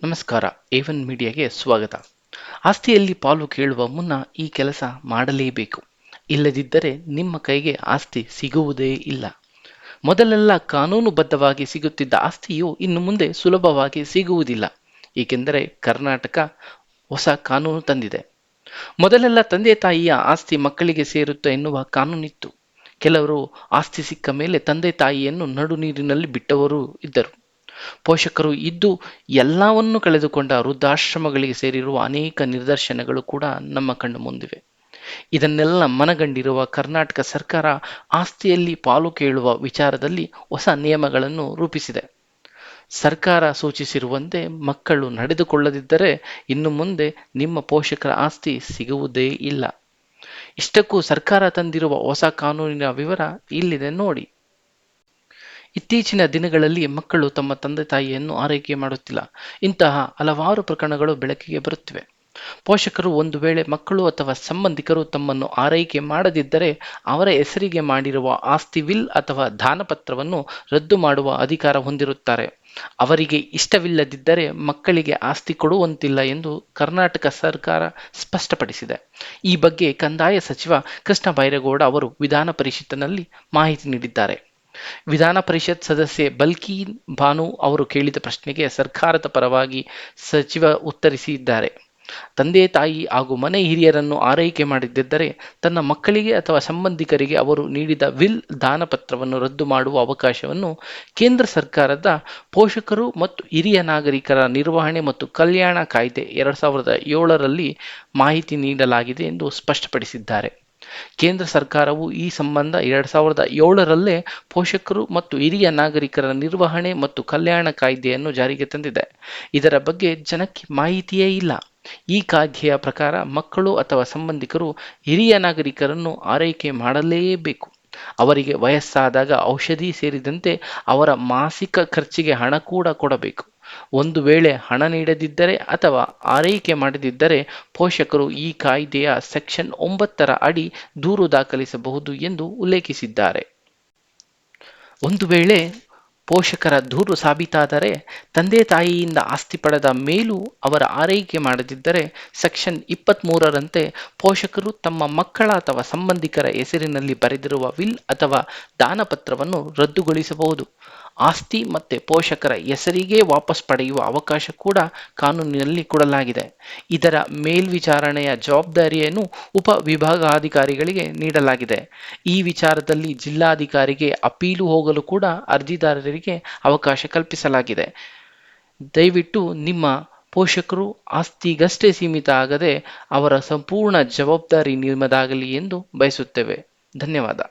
ನಮಸ್ಕಾರ. A1 ಮೀಡಿಯಾಗೆ ಸ್ವಾಗತ. ಆಸ್ತಿಯಲ್ಲಿ ಪಾಲು ಕೇಳುವ ಮುನ್ನ ಈ ಕೆಲಸ ಮಾಡಲೇಬೇಕು. ಇಲ್ಲದಿದ್ದರೆ ನಿಮ್ಮ ಕೈಗೆ ಆಸ್ತಿ ಸಿಗುವುದೇ ಇಲ್ಲ. ಮೊದಲೆಲ್ಲ ಕಾನೂನುಬದ್ಧವಾಗಿ ಸಿಗುತ್ತಿದ್ದ ಆಸ್ತಿಯು ಇನ್ನು ಮುಂದೆ ಸುಲಭವಾಗಿ ಸಿಗುವುದಿಲ್ಲ. ಏಕೆಂದರೆ ಕರ್ನಾಟಕ ಹೊಸ ಕಾನೂನು ತಂದಿದೆ. ಮೊದಲೆಲ್ಲ ತಂದೆ ತಾಯಿಯ ಆಸ್ತಿ ಮಕ್ಕಳಿಗೆ ಸೇರುತ್ತೆ ಎನ್ನುವ ಕಾನೂನಿತ್ತು. ಕೆಲವರು ಆಸ್ತಿ ಸಿಕ್ಕ ಮೇಲೆ ತಂದೆ ತಾಯಿಯನ್ನು ನಡು ನೀರಿನಲ್ಲಿ ಬಿಟ್ಟವರೂ ಇದ್ದರು. ಪೋಷಕರು ಇದ್ದು ಎಲ್ಲವನ್ನೂ ಕಳೆದುಕೊಂಡ ವೃದ್ಧಾಶ್ರಮಗಳಿಗೆ ಸೇರಿರುವ ಅನೇಕ ನಿದರ್ಶನಗಳು ಕೂಡ ನಮ್ಮ ಕಣ್ಣು ಮುಂದಿವೆ. ಇದನ್ನೆಲ್ಲ ಮನಗಂಡಿರುವ ಕರ್ನಾಟಕ ಸರ್ಕಾರ ಆಸ್ತಿಯಲ್ಲಿ ಪಾಲು ಕೇಳುವ ವಿಚಾರದಲ್ಲಿ ಹೊಸ ನಿಯಮಗಳನ್ನು ರೂಪಿಸಿದೆ. ಸರ್ಕಾರ ಸೂಚಿಸಿರುವಂತೆ ಮಕ್ಕಳು ನಡೆದುಕೊಳ್ಳದಿದ್ದರೆ ಇನ್ನು ಮುಂದೆ ನಿಮ್ಮ ಪೋಷಕರ ಆಸ್ತಿ ಸಿಗುವುದೇ ಇಲ್ಲ. ಇಷ್ಟಕ್ಕೂ ಸರ್ಕಾರ ತಂದಿರುವ ಹೊಸ ಕಾನೂನಿನ ವಿವರ ಇಲ್ಲಿದೆ ನೋಡಿ. ಇತ್ತೀಚಿನ ದಿನಗಳಲ್ಲಿ ಮಕ್ಕಳು ತಮ್ಮ ತಂದೆ ತಾಯಿಯನ್ನು ಆರೈಕೆ ಮಾಡುತ್ತಿಲ್ಲ. ಇಂತಹ ಹಲವಾರು ಪ್ರಕರಣಗಳು ಬೆಳಕಿಗೆ ಬರುತ್ತಿವೆ. ಪೋಷಕರು ಒಂದು ವೇಳೆ ಮಕ್ಕಳು ಅಥವಾ ಸಂಬಂಧಿಕರು ತಮ್ಮನ್ನು ಆರೈಕೆ ಮಾಡದಿದ್ದರೆ ಅವರ ಹೆಸರಿಗೆ ಮಾಡಿರುವ ಆಸ್ತಿ ವಿಲ್ ಅಥವಾ ದಾನಪತ್ರವನ್ನು ರದ್ದು ಮಾಡುವ ಅಧಿಕಾರ ಹೊಂದಿರುತ್ತಾರೆ. ಅವರಿಗೆ ಇಷ್ಟವಿಲ್ಲದಿದ್ದರೆ ಮಕ್ಕಳಿಗೆ ಆಸ್ತಿ ಕೊಡುವಂತಿಲ್ಲ ಎಂದು ಕರ್ನಾಟಕ ಸರ್ಕಾರ ಸ್ಪಷ್ಟಪಡಿಸಿದೆ. ಈ ಬಗ್ಗೆ ಕಂದಾಯ ಸಚಿವ ಕೃಷ್ಣ ಬೈರೇಗೌಡ ಅವರು ವಿಧಾನ ಪರಿಷತ್ತಿನಲ್ಲಿ ಮಾಹಿತಿ ನೀಡಿದ್ದಾರೆ. ವಿಧಾನ ಪರಿಷತ್ ಸದಸ್ಯೆ ಬಲ್ಕೀನ್ ಬಾನು ಅವರು ಕೇಳಿದ ಪ್ರಶ್ನೆಗೆ ಸರ್ಕಾರದ ಪರವಾಗಿ ಸಚಿವ ಉತ್ತರಿಸಿದ್ದಾರೆ. ತಂದೆ ತಾಯಿ ಹಾಗೂ ಮನೆ ಹಿರಿಯರನ್ನು ಆರೈಕೆ ಮಾಡದಿದ್ದರೆ ತನ್ನ ಮಕ್ಕಳಿಗೆ ಅಥವಾ ಸಂಬಂಧಿಕರಿಗೆ ಅವರು ನೀಡಿದ ವಿಲ್ ದಾನಪತ್ರವನ್ನು ರದ್ದು ಮಾಡುವ ಅವಕಾಶವನ್ನು ಕೇಂದ್ರ ಸರ್ಕಾರದ ಪೋಷಕರು ಮತ್ತು ಹಿರಿಯ ನಾಗರಿಕರ ನಿರ್ವಹಣೆ ಮತ್ತು ಕಲ್ಯಾಣ ಕಾಯ್ದೆ 2007ರಲ್ಲಿ ಮಾಹಿತಿ ನೀಡಲಾಗಿದೆ ಎಂದು ಸ್ಪಷ್ಟಪಡಿಸಿದ್ದಾರೆ. ಕೇಂದ್ರ ಸರ್ಕಾರವು ಈ ಸಂಬಂಧ 2007ರಲ್ಲೇ ಪೋಷಕರು ಮತ್ತು ಹಿರಿಯ ನಾಗರಿಕರ ನಿರ್ವಹಣೆ ಮತ್ತು ಕಲ್ಯಾಣ ಕಾಯ್ದೆಯನ್ನು ಜಾರಿಗೆ ತಂದಿದೆ. ಇದರ ಬಗ್ಗೆ ಜನಕ್ಕೆ ಮಾಹಿತಿಯೇ ಇಲ್ಲ. ಈ ಕಾಯ್ದೆಯ ಪ್ರಕಾರ ಮಕ್ಕಳು ಅಥವಾ ಸಂಬಂಧಿಕರು ಹಿರಿಯ ನಾಗರಿಕರನ್ನು ಆರೈಕೆ ಮಾಡಲೇಬೇಕು. ಅವರಿಗೆ ವಯಸ್ಸಾದಾಗ ಔಷಧಿ ಸೇರಿದಂತೆ ಅವರ ಮಾಸಿಕ ಖರ್ಚಿಗೆ ಹಣ ಕೂಡ ಕೊಡಬೇಕು. ಒಂದು ವೇಳೆ ಹಣ ನೀಡದಿದ್ದರೆ ಅಥವಾ ಆರೈಕೆ ಮಾಡದಿದ್ದರೆ ಪೋಷಕರು ಈ ಕಾಯ್ದೆಯ ಸೆಕ್ಷನ್ 9ರ ಅಡಿ ದೂರು ದಾಖಲಿಸಬಹುದು ಎಂದು ಉಲ್ಲೇಖಿಸಿದ್ದಾರೆ. ಒಂದು ವೇಳೆ ಪೋಷಕರ ದೂರು ಸಾಬೀತಾದರೆ ತಂದೆ ತಾಯಿಯಿಂದ ಆಸ್ತಿ ಪಡೆದ ಮೇಲೂ ಅವರ ಆರೈಕೆ ಮಾಡದಿದ್ದರೆ ಸೆಕ್ಷನ್ 23ರಂತೆ ಪೋಷಕರು ತಮ್ಮ ಮಕ್ಕಳ ಅಥವಾ ಸಂಬಂಧಿಕರ ಹೆಸರಿನಲ್ಲಿ ಬರೆದಿರುವ ವಿಲ್ ಅಥವಾ ದಾನಪತ್ರವನ್ನು ರದ್ದುಗೊಳಿಸಬಹುದು. ಆಸ್ತಿ ಮತ್ತೆ ಪೋಷಕರ ಹೆಸರಿಗೆ ವಾಪಸ್ ಪಡೆಯುವ ಅವಕಾಶ ಕೂಡ ಕಾನೂನಿನಲ್ಲಿ ಕೊಡಲಾಗಿದೆ. ಇದರ ಮೇಲ್ವಿಚಾರಣೆಯ ಜವಾಬ್ದಾರಿಯನ್ನು ಉಪ ವಿಭಾಗಾಧಿಕಾರಿಗಳಿಗೆ ನೀಡಲಾಗಿದೆ. ಈ ವಿಚಾರದಲ್ಲಿ ಜಿಲ್ಲಾಧಿಕಾರಿಗೆ ಅಪೀಲು ಹೋಗಲು ಕೂಡ ಅರ್ಜಿದಾರರಿಗೆ ಅವಕಾಶ ಕಲ್ಪಿಸಲಾಗಿದೆ. ದಯವಿಟ್ಟು ನಿಮ್ಮ ಪೋಷಕರು ಆಸ್ತಿಗಷ್ಟೇ ಸೀಮಿತ ಆಗದೆ ಅವರ ಸಂಪೂರ್ಣ ಜವಾಬ್ದಾರಿ ನಿಮ್ಮದಾಗಲಿ ಎಂದು ಬಯಸುತ್ತೇವೆ. ಧನ್ಯವಾದ.